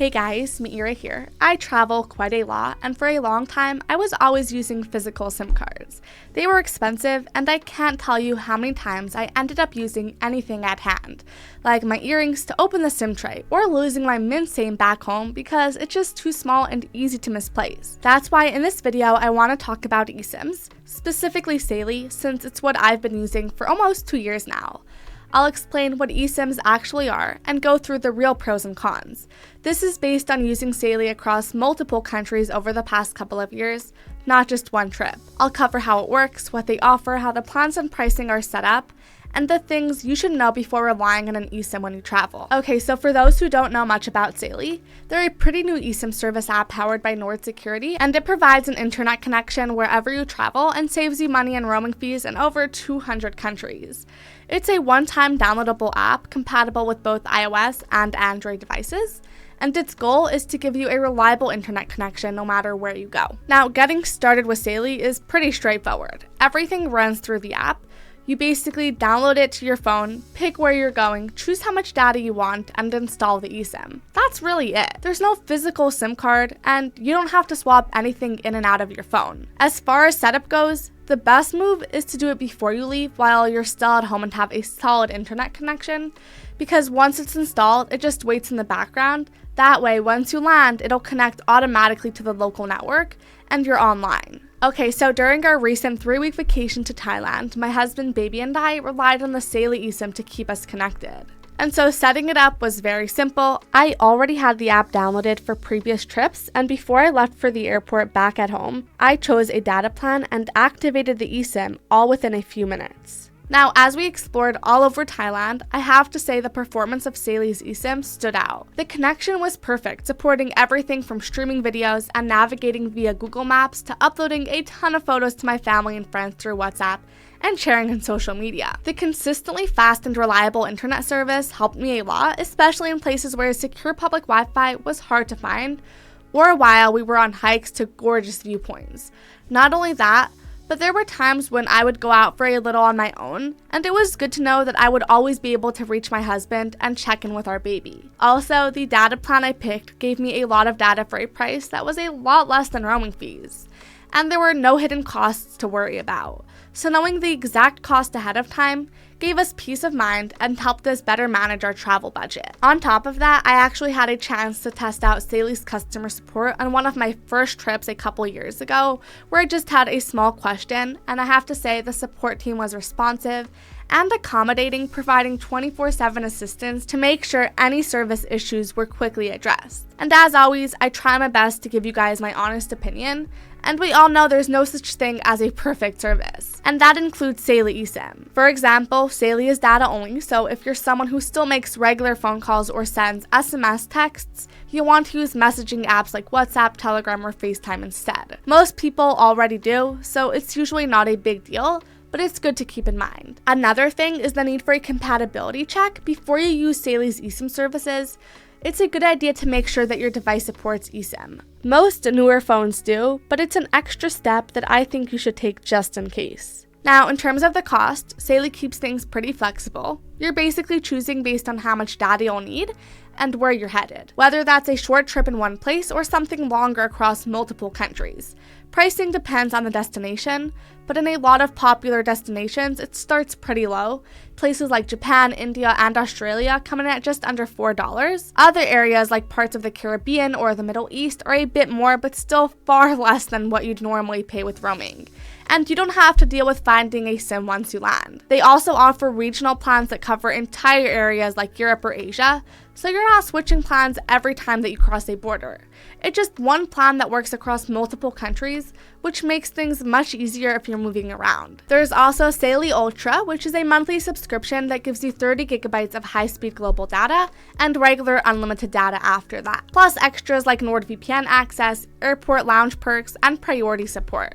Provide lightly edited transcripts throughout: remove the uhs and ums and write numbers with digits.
Hey guys, Meira here. I travel quite a lot, and for a long time, I was always using physical SIM cards. They were expensive, and I can't tell you how many times I ended up using anything at hand, like my earrings to open the SIM tray, or losing my Mint SIM back home because it's just too small and easy to misplace. That's why in this video, I want to talk about eSIMs, specifically Saily, since it's what I've been using for almost 2 years now. I'll explain what eSIMs actually are and go through the real pros and cons. This is based on using Saily across multiple countries over the past couple of years, not just one trip. I'll cover how it works, what they offer, how the plans and pricing are set up, and the things you should know before relying on an eSIM when you travel. Okay, so for those who don't know much about Saily, they're a pretty new eSIM service app powered by Nord Security, and it provides an internet connection wherever you travel and saves you money and roaming fees in over 200 countries. It's a one-time downloadable app compatible with both iOS and Android devices, and its goal is to give you a reliable internet connection no matter where you go. Now, getting started with Saily is pretty straightforward. Everything runs through the app. You basically download it to your phone, pick where you're going, choose how much data you want, and install the eSIM. That's really it. There's no physical SIM card, and you don't have to swap anything in and out of your phone. As far as setup goes, the best move is to do it before you leave while you're still at home and have a solid internet connection, because once it's installed, it just waits in the background. That way, once you land, it'll connect automatically to the local network, and you're online. Okay, so during our recent 3-week vacation to Thailand, my husband, baby, and I relied on the Saily eSIM to keep us connected. And so setting it up was very simple. I already had the app downloaded for previous trips, and before I left for the airport back at home, I chose a data plan and activated the eSIM all within a few minutes. Now, as we explored all over Thailand, I have to say the performance of Saily's eSIM stood out. The connection was perfect, supporting everything from streaming videos and navigating via Google Maps to uploading a ton of photos to my family and friends through WhatsApp and sharing on social media. The consistently fast and reliable internet service helped me a lot, especially in places where secure public Wi-Fi was hard to find, or while we were on hikes to gorgeous viewpoints. Not only that, but there were times when I would go out for a little on my own, and it was good to know that I would always be able to reach my husband and check in with our baby. Also, the data plan I picked gave me a lot of data for a price that was a lot less than roaming fees, and there were no hidden costs to worry about. So knowing the exact cost ahead of time gave us peace of mind and helped us better manage our travel budget. On top of that, I actually had a chance to test out Saily's customer support on one of my first trips a couple years ago, where I just had a small question, and I have to say the support team was responsive and accommodating, providing 24/7 assistance to make sure any service issues were quickly addressed. And as always, I try my best to give you guys my honest opinion, and we all know there's no such thing as a perfect service, and that includes Saily eSIM. For example, Saily is data only, so if you're someone who still makes regular phone calls or sends SMS texts, you want to use messaging apps like WhatsApp, Telegram, or FaceTime instead. Most people already do, so it's usually not a big deal, but it's good to keep in mind. Another thing is the need for a compatibility check before you use Saily's eSIM services. It's a good idea to make sure that your device supports eSIM. Most newer phones do, but it's an extra step that I think you should take just in case. Now, in terms of the cost, Saily keeps things pretty flexible. You're basically choosing based on how much data you'll need and where you're headed, whether that's a short trip in one place or something longer across multiple countries. Pricing depends on the destination, but in a lot of popular destinations, it starts pretty low. Places like Japan, India, and Australia come in at just under $4. Other areas like parts of the Caribbean or the Middle East are a bit more, but still far less than what you'd normally pay with roaming. And you don't have to deal with finding a SIM once you land. They also offer regional plans that cover entire areas like Europe or Asia, so you're not switching plans every time that you cross a border. It's just one plan that works across multiple countries, which makes things much easier if you're moving around. There's also Saily Ultra, which is a monthly subscription that gives you 30 gigabytes of high-speed global data and regular unlimited data after that, plus extras like NordVPN access, airport lounge perks, and priority support.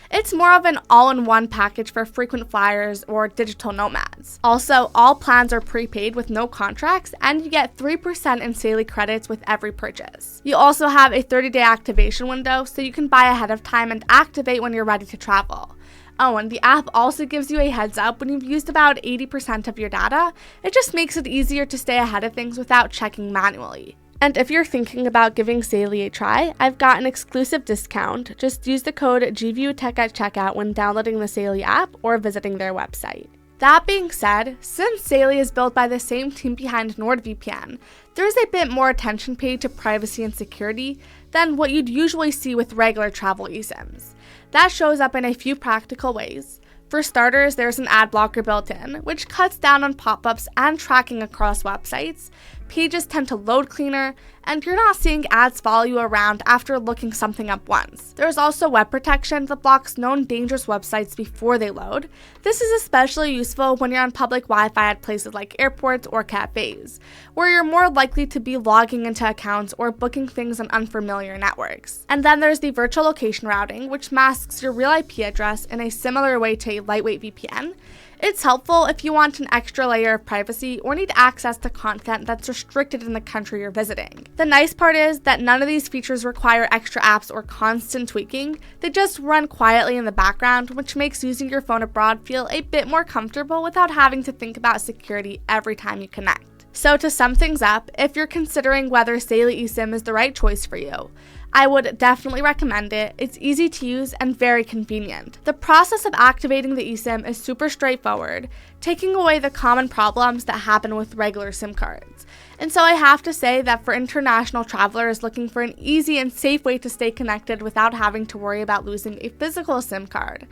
It's more of an all-in-one package for frequent flyers or digital nomads. Also, all plans are prepaid with no contracts, and you get 3% in Saily credits with every purchase. You also have a 30-day activation window, so you can buy ahead of time and activate when you're ready to travel. Oh, and the app also gives you a heads up when you've used about 80% of your data. It just makes it easier to stay ahead of things without checking manually. And if you're thinking about giving Saily a try, I've got an exclusive discount. Just use the code GVUTech at checkout when downloading the Saily app or visiting their website. That being said, since Saily is built by the same team behind NordVPN, there's a bit more attention paid to privacy and security than what you'd usually see with regular travel eSIMs. That shows up in a few practical ways. For starters, there's an ad blocker built in, which cuts down on pop-ups and tracking across websites. Pages tend to load cleaner, and you're not seeing ads follow you around after looking something up once. There's also web protection that blocks known dangerous websites before they load. This is especially useful when you're on public Wi-Fi at places like airports or cafes, where you're more likely to be logging into accounts or booking things on unfamiliar networks. And then there's the virtual location routing, which masks your real IP address in a similar way to a lightweight VPN. It's helpful if you want an extra layer of privacy or need access to content that's restricted in the country you're visiting. The nice part is that none of these features require extra apps or constant tweaking. They just run quietly in the background, which makes using your phone abroad feel a bit more comfortable without having to think about security every time you connect. So to sum things up, if you're considering whether Saily eSIM is the right choice for you, I would definitely recommend it. It's easy to use and very convenient. The process of activating the eSIM is super straightforward, taking away the common problems that happen with regular SIM cards. And so I have to say that for international travelers looking for an easy and safe way to stay connected without having to worry about losing a physical SIM card,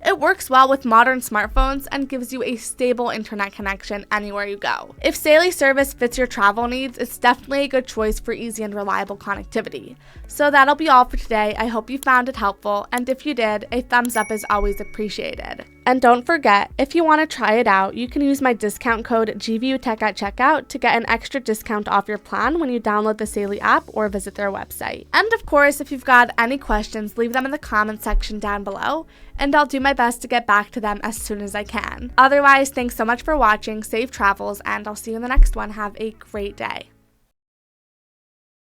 it works well with modern smartphones and gives you a stable internet connection anywhere you go. If Saily's service fits your travel needs, it's definitely a good choice for easy and reliable connectivity. So that'll be all for today. I hope you found it helpful, and if you did, a thumbs up is always appreciated. And don't forget, if you want to try it out, you can use my discount code GVUTech at checkout to get an extra discount off your plan when you download the Saily app or visit their website. And of course, if you've got any questions, leave them in the comment section down below, and I'll do my best to get back to them as soon as I can. Otherwise, thanks so much for watching, safe travels, and I'll see you in the next one. Have a great day.